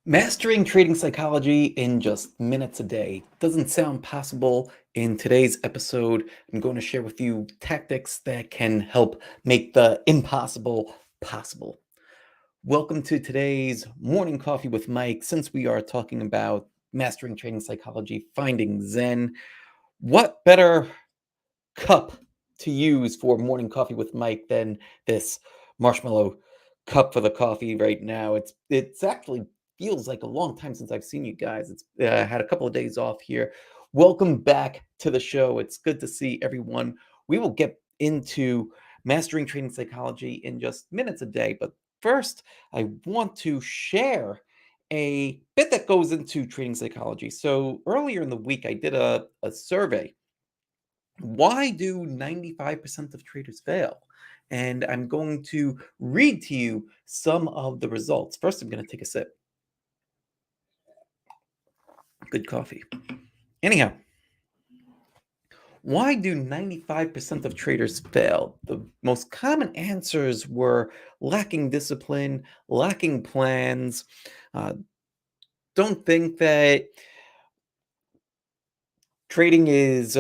Mastering trading psychology in just minutes a day doesn't sound possible. In today's episode, I'm going to share with you tactics that can help make the impossible possible. Welcome to today's Morning Coffee with Mike. Since we are talking about mastering trading psychology, finding Zen, what better cup to use for Morning Coffee with Mike than this marshmallow cup for the coffee right now? It's actually feels like a long time since I've seen you guys. It's had a couple of days off here. Welcome back to the show. It's good to see everyone. We will get into mastering trading psychology in just minutes a day, but first, I want to share a bit that goes into trading psychology. So earlier in the week, I did a survey. Why do 95% of traders fail? And I'm going to read to you some of the results. First, I'm going to take a sip. Good coffee. Anyhow, why do 95% of traders fail? The most common answers were lacking discipline, lacking plans, uh, don't think that trading is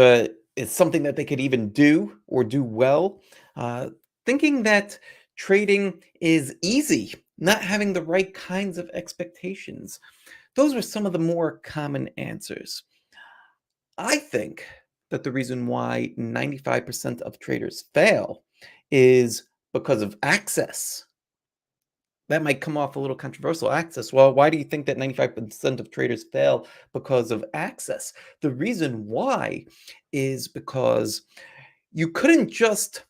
something that they could even do or do well. Uh, Thinking that trading is easy, not having the right kinds of expectations. Those were some of the more common answers. I think that the reason why 95% of traders fail is because of access. That might come off a little controversial. Access. Well, why do you think that 95% of traders fail because of access? The reason why is because you couldn't just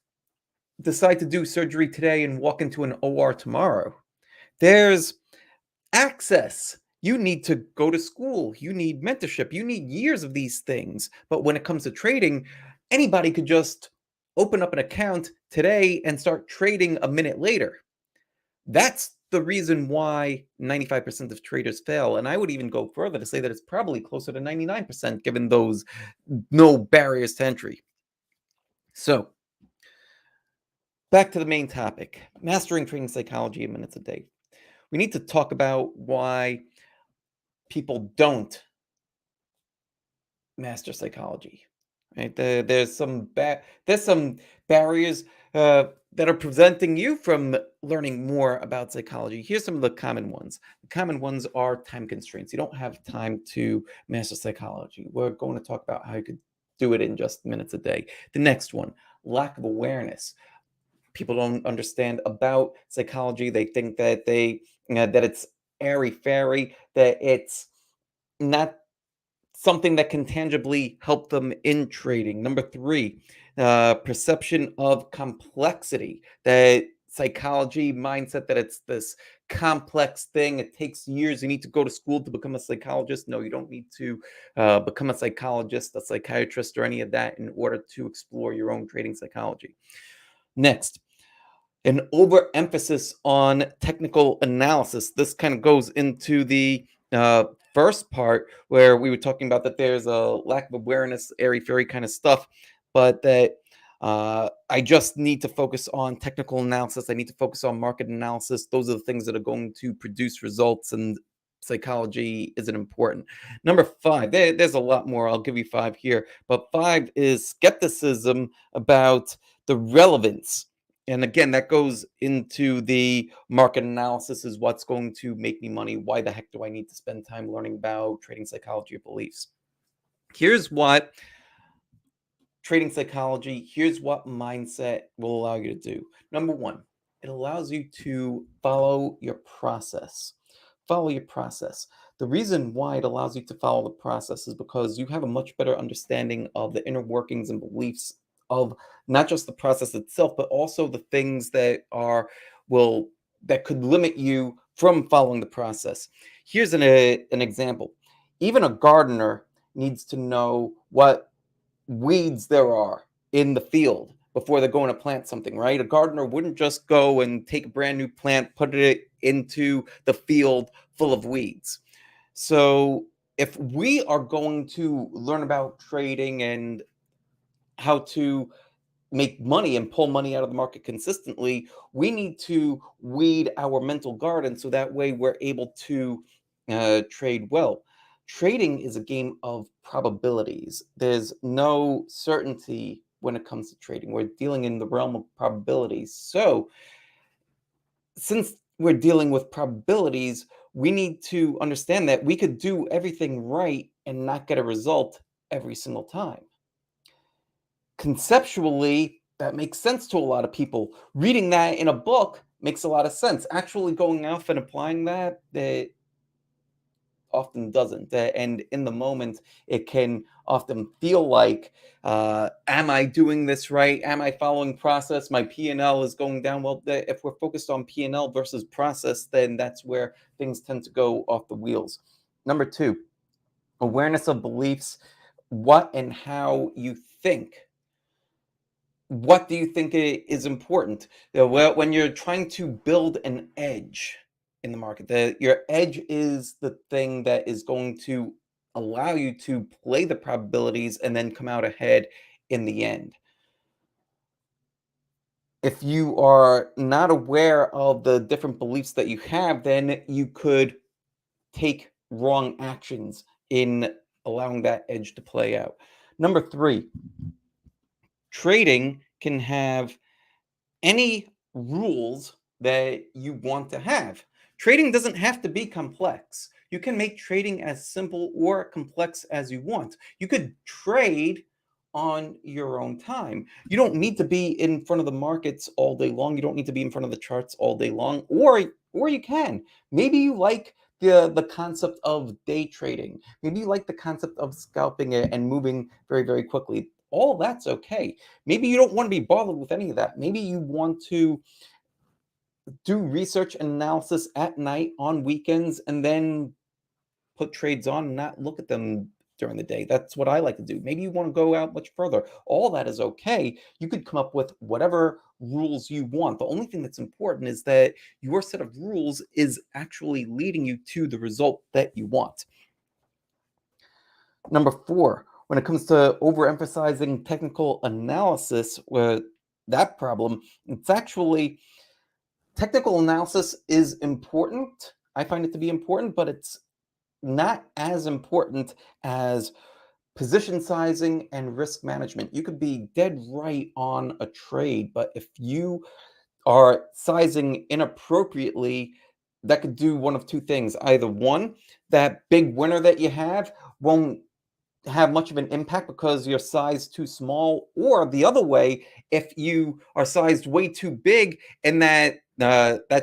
decide to do surgery today and walk into an OR tomorrow. There's access. You need to go to school. You need mentorship. You need years of these things. But when it comes to trading, anybody could just open up an account today and start trading a minute later. That's the reason why 95% of traders fail. And I would even go further to say that it's probably closer to 99% given those no barriers to entry. So, back to the main topic, mastering trading psychology in minutes a day. We need to talk about why people don't master psychology. Right? There's some barriers that are preventing you from learning more about psychology. Here's some of the common ones. The common ones are time constraints. You don't have time to master psychology. We're going to talk about how you could do it in just minutes a day. The next one, lack of awareness. People don't understand about psychology. They think that that it's airy fairy, that it's not something that can tangibly help them in trading. Number three, perception of complexity. That psychology mindset that it's this complex thing. It takes years. You need to go to school to become a psychologist. No, you don't need to become a psychologist, a psychiatrist, or any of that in order to explore your own trading psychology. Next, an overemphasis on technical analysis. This kind of goes into the uh, first part where we were talking about that there's a lack of awareness, airy fairy kind of stuff, but that I just need to focus on technical analysis. I need to focus on market analysis. Those are the things that are going to produce results, and psychology isn't important. Number five, there's a lot more. I'll give you five here, but five is skepticism about the relevance, and again, that goes into the market analysis is what's going to make me money. Why the heck do I need to spend time learning about trading psychology or beliefs? Here's what trading psychology, here's what mindset will allow you to do. Number one, it allows you to follow your process. Follow your process. The reason why it allows you to follow the process is because you have a much better understanding of the inner workings and beliefs of not just the process itself, but also the things that will that could limit you from following the process. Here's an example. Even a gardener needs to know what weeds there are in the field before they're going to plant something, right? A gardener wouldn't just go and take a brand new plant, put it into the field full of weeds. So, if we are going to learn about trading and how to make money and pull money out of the market consistently, we need to weed our mental garden so that way we're able to trade well. Trading is a game of probabilities. There's no certainty when it comes to trading. We're dealing in the realm of probabilities. So, since we're dealing with probabilities, we need to understand that we could do everything right and not get a result every single time. Conceptually, that makes sense to a lot of people. Reading that in a book makes a lot of sense. Actually going off and applying that, often doesn't. And in the moment, it can often feel like, am I doing this right? Am I following process? My P&L is going down. Well, if we're focused on P&L versus process, then that's where things tend to go off the wheels. Number two, awareness of beliefs, what and how you think. What do you think is important? Well, when you're trying to build an edge in the market, your edge is the thing that is going to allow you to play the probabilities and then come out ahead in the end. If you are not aware of the different beliefs that you have, then you could take wrong actions in allowing that edge to play out. Number three, trading can have any rules that you want to have. Trading doesn't have to be complex. You can make trading as simple or complex as you want. You could trade on your own time. You don't need to be in front of the markets all day long. You don't need to be in front of the charts all day long, or you can. Maybe you like the concept of day trading. Maybe you like the concept of scalping it and moving very, very quickly. All that's okay. Maybe you don't want to be bothered with any of that. Maybe you want to do research and analysis at night on weekends and then put trades on and not look at them during the day. That's what I like to do. Maybe you want to go out much further. All that is okay. You could come up with whatever rules you want. The only thing that's important is that your set of rules is actually leading you to the result that you want. Number four, when it comes to overemphasizing technical analysis, that problem, it's actually technical analysis is important. I find it to be important, but it's not as important as position sizing and risk management. You could be dead right on a trade, but if you are sizing inappropriately, that could do one of two things. Either one, that big winner that you have won't have much of an impact because you're sized too small, or the other way, if you are sized way too big and that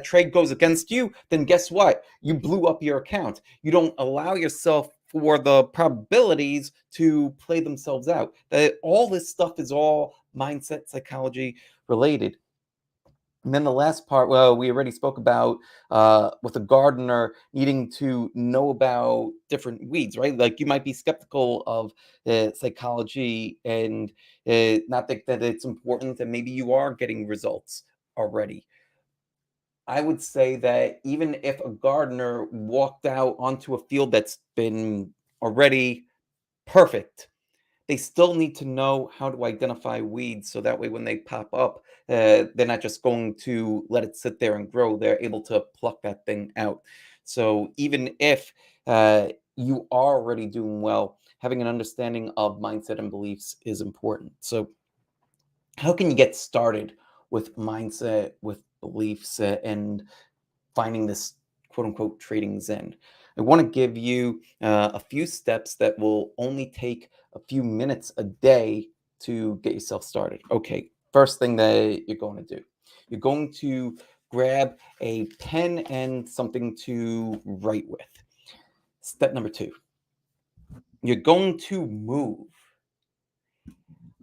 trade goes against you, then guess what? You blew up your account. You don't allow yourself for the probabilities to play themselves out. That all this stuff is all mindset psychology related. And then the last part, well, we already spoke about with a gardener needing to know about different weeds, right? Like you might be skeptical of psychology and not think that it's important, and maybe you are getting results already. I would say that even if a gardener walked out onto a field that's been already perfect, they still need to know how to identify weeds so that way when they pop up, they're not just going to let it sit there and grow. They're able to pluck that thing out. So even if you are already doing well, having an understanding of mindset and beliefs is important. So how can you get started with mindset, with beliefs, and finding this quote unquote trading zen? I want to give you a few steps that will only take a few minutes a day to get yourself started. Okay, first thing that you're going to do, you're going to grab a pen and something to write with. Step number two, you're going to move.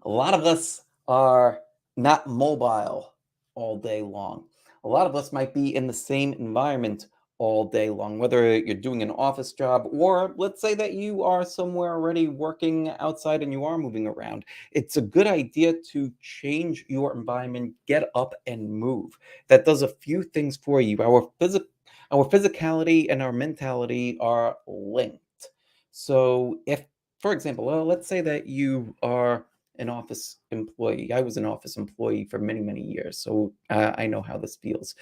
A lot of us are not mobile all day long. A lot of us might be in the same environment all day long, whether you're doing an office job or let's say that you are somewhere already working outside and you are moving around. It's a good idea to change your environment, get up and move. That does a few things for you. Our physicality and our mentality are linked. So if, for example, well, let's say that you are an office employee. I was an office employee for many, many years, so I know how this feels.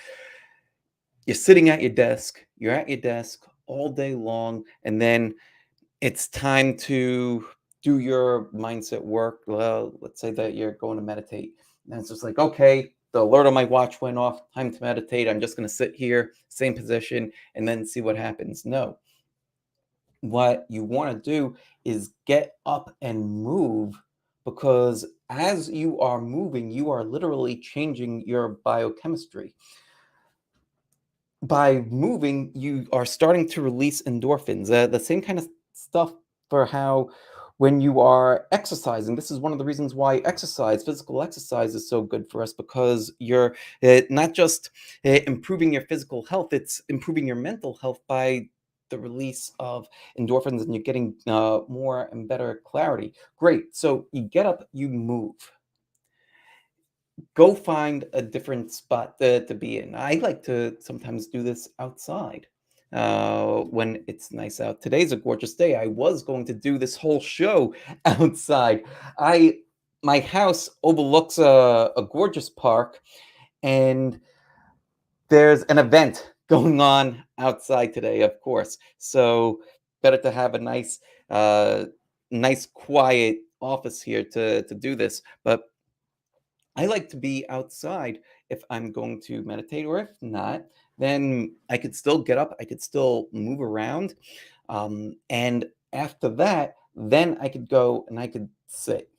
You're sitting at your desk, you're at your desk all day long, and then it's time to do your mindset work. Well, let's say that you're going to meditate. And it's just like, okay, the alert on my watch went off. Time to meditate. I'm just going to sit here, same position, and then see what happens. No, what you want to do is get up and move, because as you are moving, you are literally changing your biochemistry. By moving, you are starting to release endorphins, the same kind of stuff for how when you are exercising. This is one of the reasons why physical exercise, is so good for us, because you're not just improving your physical health, it's improving your mental health by the release of endorphins, and you're getting more and better clarity. Great. So you get up, you move, go find a different spot to be in. I like to sometimes do this outside when it's nice out. Today's a gorgeous day. I was going to do this whole show outside. I My house overlooks a gorgeous park, and there's an event going on outside today, of course. So better to have a uh, nice quiet office here to do this. But I like to be outside if I'm going to meditate, or if not, then I could still get up, I could still move around. And after that, then I could go and I could sit.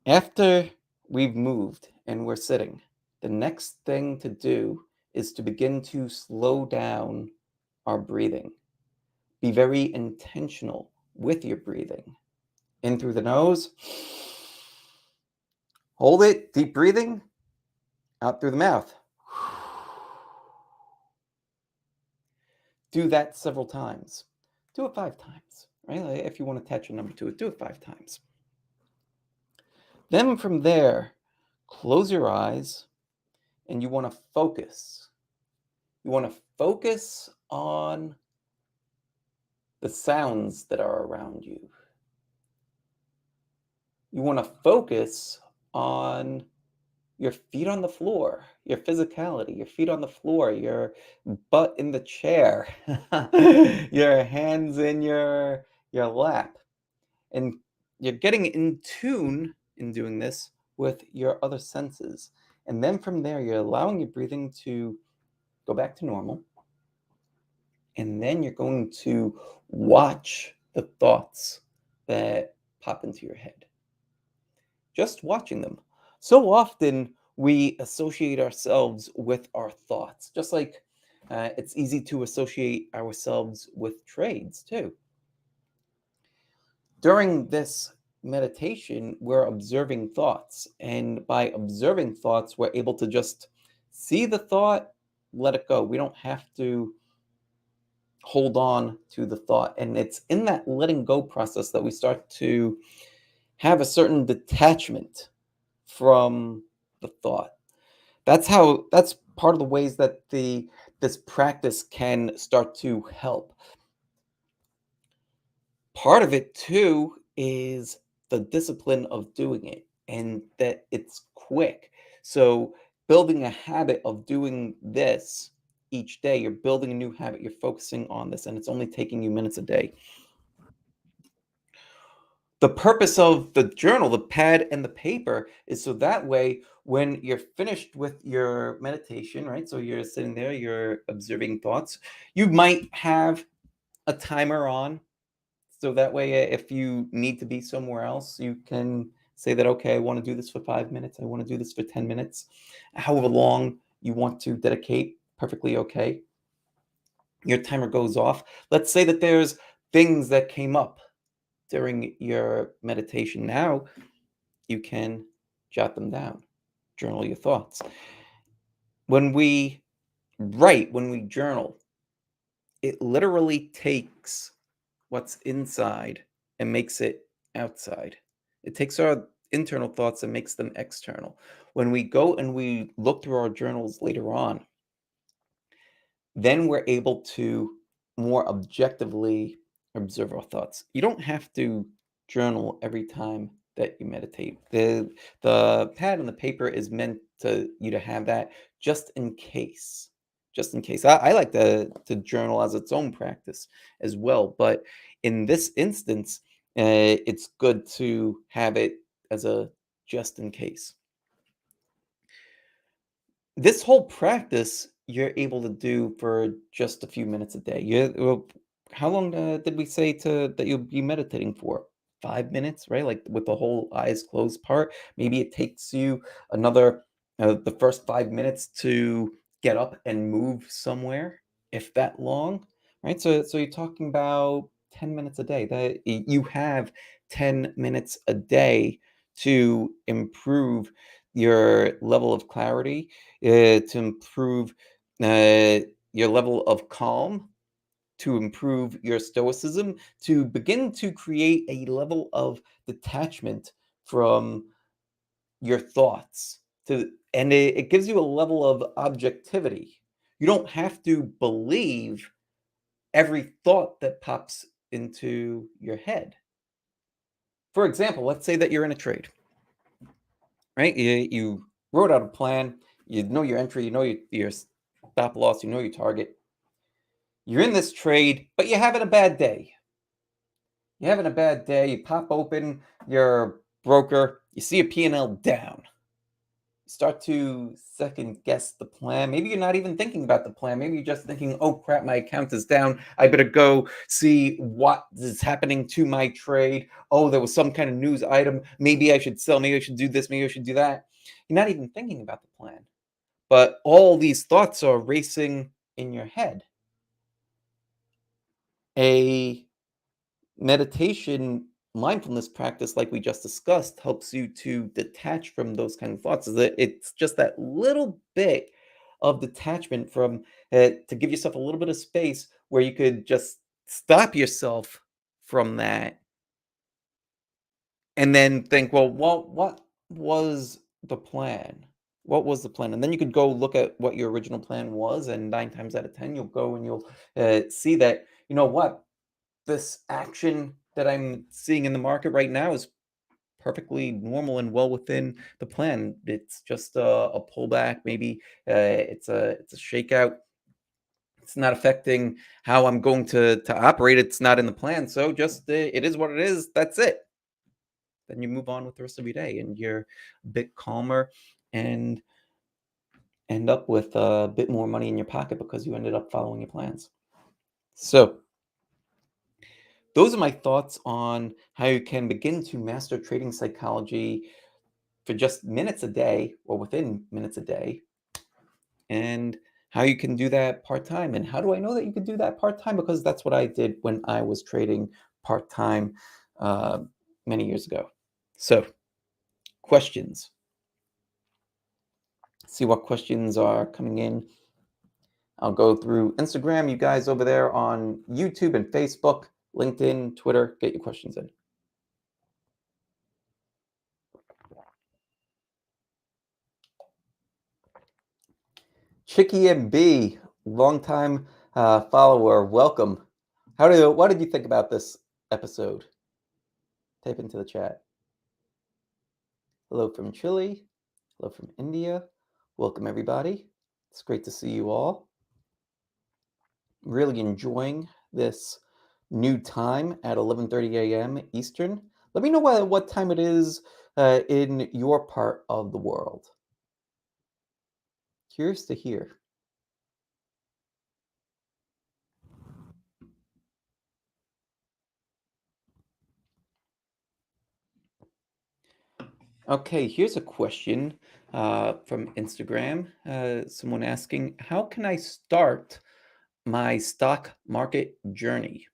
After we've moved and we're sitting, the next thing to do is to begin to slow down our breathing. Be very intentional with your breathing. In through the nose, hold it, deep breathing, out through the mouth. Do that several times. Do it 5 times, right? Like, if you want to attach a number to it, do it 5 times. Then from there, close your eyes, and you want to focus. You want to focus on the sounds that are around you. You want to focus on your feet on the floor, your physicality, your feet on the floor, your butt in the chair, your hands in your lap. And you're getting in tune in doing this with your other senses. And then from there, you're allowing your breathing to go back to normal. And then you're going to watch the thoughts that pop into your head. Just watching them. So often we associate ourselves with our thoughts, just like it's easy to associate ourselves with trades too. During this meditation, we're observing thoughts. And by observing thoughts, we're able to just see the thought, let it go. We don't have to hold on to the thought. And it's in that letting go process that we start to have a certain detachment from the thought. That's part of the ways that the this practice can start to help. Part of it too is the discipline of doing it, and that it's quick. So building a habit of doing this each day, you're building a new habit, you're focusing on this, and it's only taking you minutes a day. The purpose of the journal, the pad and the paper, is so that way when you're finished with your meditation, right? So you're sitting there, you're observing thoughts. You might have a timer on, so that way, if you need to be somewhere else, you can say that, okay, I want to do this for 5 minutes. I want to do this for 10 minutes. However long you want to dedicate, perfectly okay. Your timer goes off. Let's say that there's things that came up during your meditation. Now you can jot them down, journal your thoughts. When we write, when we journal, it literally takes what's inside and makes it outside. It takes our internal thoughts and makes them external. When we go and we look through our journals later on, then we're able to more objectively observe our thoughts. You don't have to journal every time that you meditate. The pad and the paper is meant to you to have that just in case. just in case. I like to journal as its own practice as well. But in this instance, it's good to have it as a just in case. This whole practice you're able to do for just a few minutes a day. How long did we say to that you'll be meditating for? 5 minutes, right? Like with the whole eyes closed part. Maybe it takes you another the first 5 minutes to get up and move somewhere, if that long, right? So you're talking about 10 minutes a day. You have 10 minutes a day to improve your level of clarity, to improve uh, your level of calm, to improve your stoicism, to begin to create a level of detachment from your thoughts. And it gives you a level of objectivity. You don't have to believe every thought that pops into your head. For example, let's say that you're in a trade, right? You wrote out a plan, you know your entry, you know your stop loss, you know your target. You're in this trade, but you're having a bad day. You're having a bad day. You pop open your broker, you see a P&L down. You start to second guess the plan. Maybe you're not even thinking about the plan. Maybe you're just thinking, oh crap, my account is down. I better go see what is happening to my trade. Oh, there was some kind of news item. Maybe I should sell. Maybe I should do this. Maybe I should do that. You're not even thinking about the plan. But all these thoughts are racing in your head. A meditation mindfulness practice like we just discussed helps you to detach from those kind of thoughts. It's just that little bit of detachment from to give yourself a little bit of space where you could just stop yourself from that and then think, well, what was the plan? What was the plan? And then you could go look at what your original plan was, and 9 times out of 10 you'll go and you'll see that, you know what, this action that I'm seeing in the market right now is perfectly normal and well within the plan. It's just a pullback, maybe it's a shakeout. It's not affecting how I'm going to operate. It's not in the plan, so just it is what it is. That's it. Then you move on with the rest of your day, and you're a bit calmer and end up with a bit more money in your pocket because you ended up following your plans. So those are my thoughts on how you can begin to master trading psychology for just minutes a day or within minutes a day, and how you can do that part time. And how do I know that you can do that part time? Because that's what I did when I was trading part time uh, many years ago. So, questions. See what questions are coming in. I'll go through Instagram, you guys over there on YouTube and Facebook, LinkedIn, Twitter, get your questions in. Chicky and B, longtime follower, welcome. What did you think about this episode? Type into the chat. Hello from Chile. Hello from India. Welcome everybody. It's great to see you all. Really enjoying this new time at 11:30 a.m. Eastern. Let me know what time it is in your part of the world. Curious to hear. Okay, here's a question from Instagram. Someone asking, how can I start my stock market journey?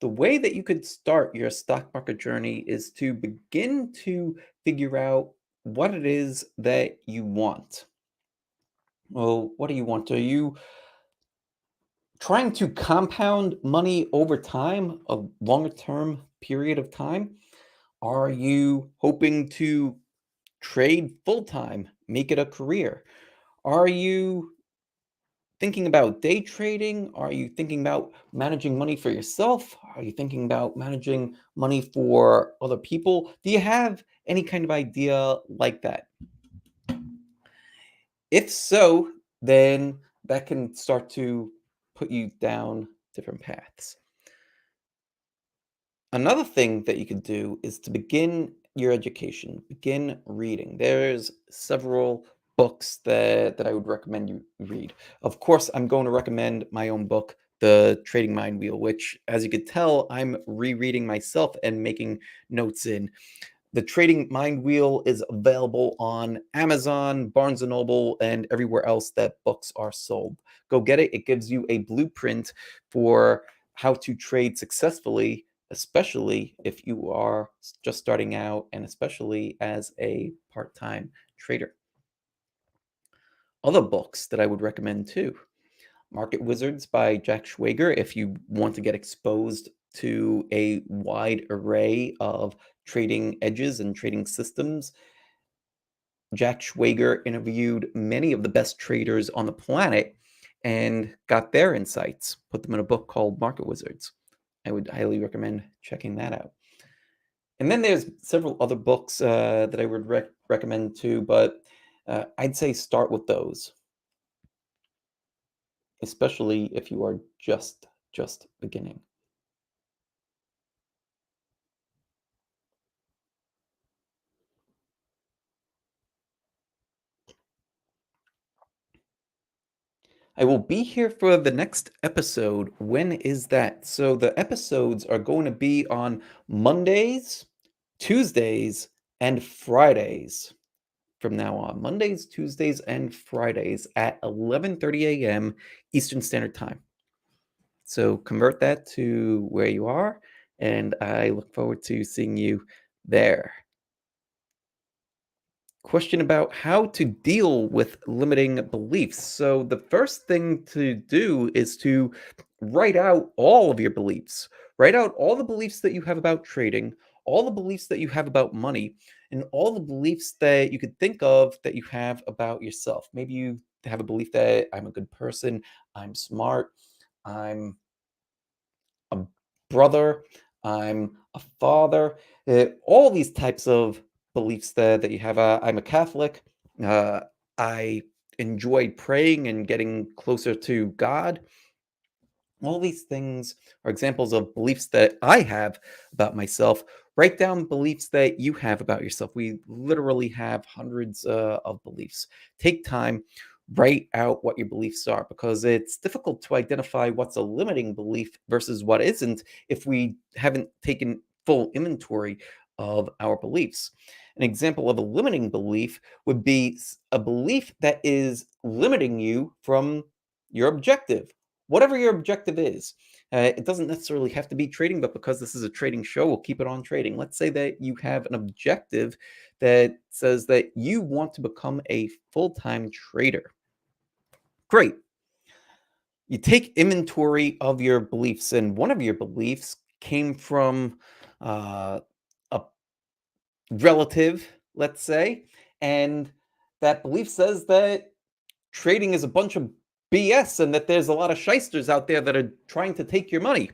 The way that you could start your stock market journey is to begin to figure out what it is that you want. Well, what do you want? Are you trying to compound money over time, a longer term period of time? Are you hoping to trade full time, make it a career? Are you thinking about day trading? Are you thinking about managing money for yourself? Are you thinking about managing money for other people? Do you have any kind of idea like that? If so, then that can start to put you down different paths. Another thing that you could do is to begin your education, begin reading. There's several books that I would recommend you read. Of course, I'm going to recommend my own book, The Trading Mind Wheel, which, as you could tell, I'm rereading myself and making notes in. The Trading Mind Wheel is available on Amazon, Barnes& and Noble, and everywhere else that books are sold. Go get it. It gives you a blueprint for how to trade successfully, especially if you are just starting out and especially as a part-time trader. Other books that I would recommend too. Market Wizards by Jack Schwager if you want to get exposed to a wide array of trading edges and trading systems. Jack Schwager interviewed many of the best traders on the planet and got their insights, put them in a book called Market Wizards. I would highly recommend checking that out. And then there's several other books that I would recommend too, but I'd say start with those, especially if you are just beginning. I will be here for the next episode. When is that? So the episodes are going to be on Mondays, Tuesdays, and Fridays from now on. Mondays, Tuesdays, and Fridays at 11:30 a.m. Eastern Standard Time. So convert that to where you are, and I look forward to seeing you there. Question about how to deal with limiting beliefs. So, the first thing to do is to write out all of your beliefs. Write out all the beliefs that you have about trading, all the beliefs that you have about money, and all the beliefs that you could think of that you have about yourself. Maybe you have a belief that I'm a good person, I'm smart, I'm a brother, I'm a father, all these types of beliefs that you have. I'm a Catholic. Uh, I enjoy praying and getting closer to God. All these things are examples of beliefs that I have about myself. Write down beliefs that you have about yourself. We literally have hundreds of beliefs. Take time, write out what your beliefs are because it's difficult to identify what's a limiting belief versus what isn't if we haven't taken full inventory of our beliefs. An example of a limiting belief would be a belief that is limiting you from your objective, whatever your objective is. It doesn't necessarily have to be trading, but because this is a trading show, we'll keep it on trading. Let's say that you have an objective that says that you want to become a full time trader. Great. You take inventory of your beliefs, and one of your beliefs came from a relative, let's say, and that belief says that trading is a bunch of BS and that there's a lot of shysters out there that are trying to take your money.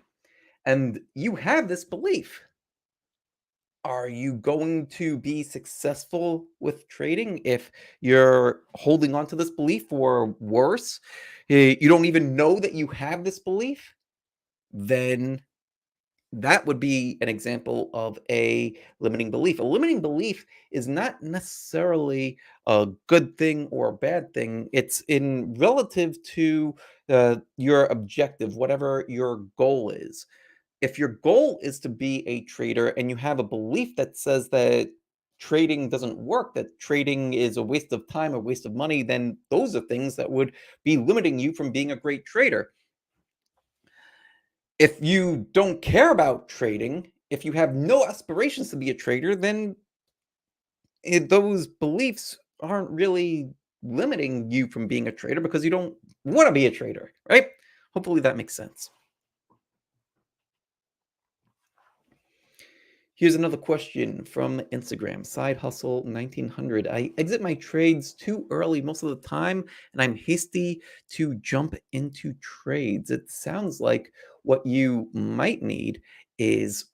And you have this belief. Are you going to be successful with trading if you're holding on to this belief or worse? You don't even know that you have this belief? Then that would be an example of a limiting belief. A limiting belief is not necessarily a good thing or a bad thing. It's in relative to your objective, whatever your goal is. If your goal is to be a trader and you have a belief that says that trading doesn't work, that trading is a waste of time, a waste of money, then those are things that would be limiting you from being a great trader. If you don't care about trading, if you have no aspirations to be a trader, then those beliefs aren't really limiting you from being a trader because you don't want to be a trader, right? Hopefully that makes sense. Here's another question from Instagram. Side hustle 1900. I exit my trades too early most of the time, and I'm hasty to jump into trades. It sounds like what you might need is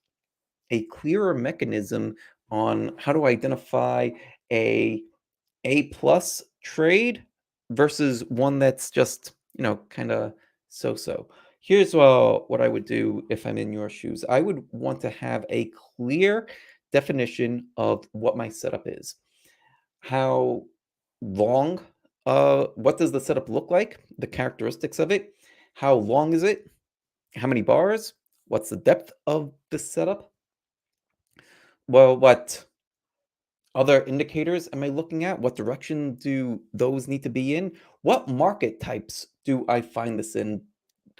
a clearer mechanism on how to identify a A plus trade versus one that's just kind of so so. Here's what I would do if I'm in your shoes. I would want to have a clear definition of what my setup is. How long, what does the setup look like? The characteristics of it. How long is it? How many bars? What's the depth of the setup? Well, what other indicators am I looking at? What direction do those need to be in? What market types do I find this in?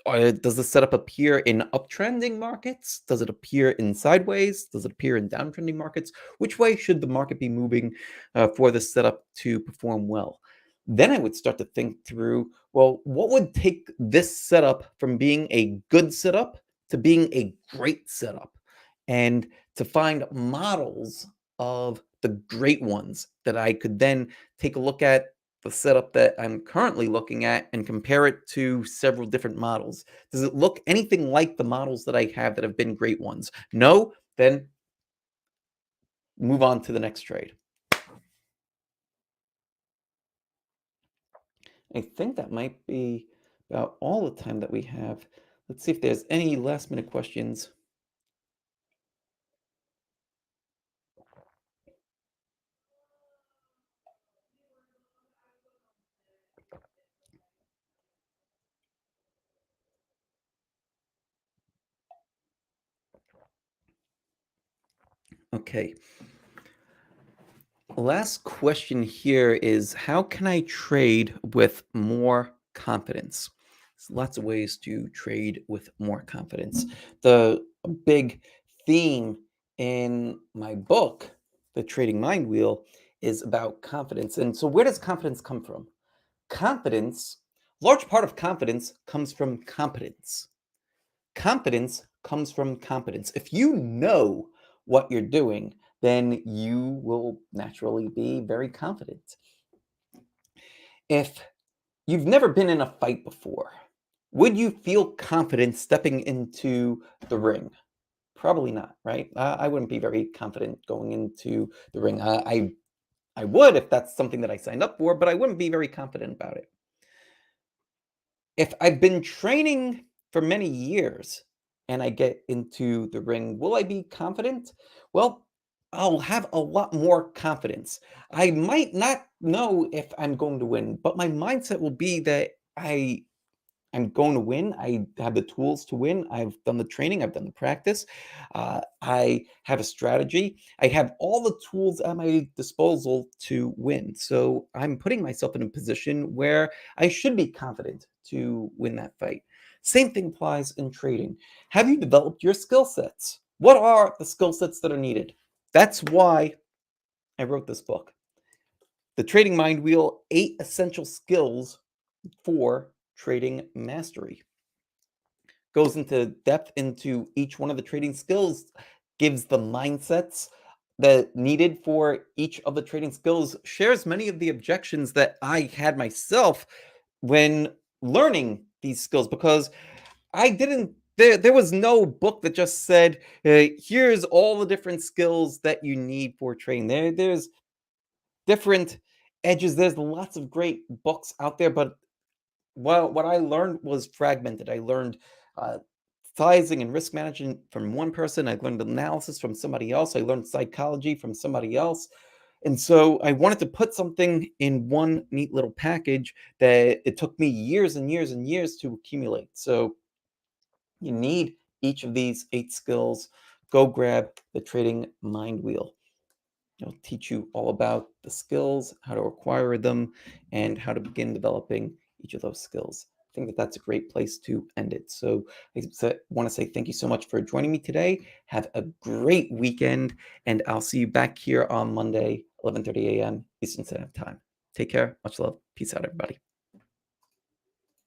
Does the setup appear in uptrending markets? Does it appear in sideways? Does it appear in downtrending markets? Which way should the market be moving for the setup to perform well? Then I would start to think through, well, what would take this setup from being a good setup to being a great setup? And to find models of the great ones that I could then take a look at the setup that I'm currently looking at and compare it to several different models. Does it look anything like the models that I have that have been great ones? No? Then move on to the next trade. I think that might be about all the time that we have. Let's see if there's any last minute questions. Okay. Last question here is, how can I trade with more confidence? There's lots of ways to trade with more confidence. The big theme in my book, The Trading Mind Wheel, is about confidence. And so, where does confidence come from? Confidence, large part of confidence comes from competence. Confidence comes from competence. If you know what you're doing, then you will naturally be very confident. If you've never been in a fight before, would you feel confident stepping into the ring? Probably not, right? I wouldn't be very confident going into the ring. I would if that's something that I signed up for, but I wouldn't be very confident about it. If I've been training for many years and I get into the ring, will I be confident? Well, I'll have a lot more confidence. I might not know if I'm going to win, but my mindset will be that I'm going to win. I have the tools to win. I've done the training, I've done the practice. I have a strategy. I have all the tools at my disposal to win. So I'm putting myself in a position where I should be confident to win that fight. Same thing applies in trading. Have you developed your skill sets? What are the skill sets that are needed? That's why I wrote this book, The Trading Mind Wheel: 8 Essential Skills for Trading Mastery. Goes into depth into each one of the trading skills, gives the mindsets that needed for each of the trading skills, shares many of the objections that I had myself when learning these skills, because I didn't there was no book that just said, here's all the different skills that you need for trading. There's different edges. There's lots of great books out there, but well, what I learned was fragmented. I learned uh, sizing and risk management from one person. I learned analysis from somebody else. I learned psychology from somebody else. And so I wanted to put something in one neat little package that it took me years and years and years to accumulate. So you need each of these 8 skills. Go grab the Trading Mind Wheel. It'll teach you all about the skills, how to acquire them, and how to begin developing each of those skills. I think that that's a great place to end it. So want to say thank you so much for joining me today. Have a great weekend, and I'll see you back here on Monday, 11:30 a.m. Eastern Standard Time. Take care. Much love. Peace out, everybody.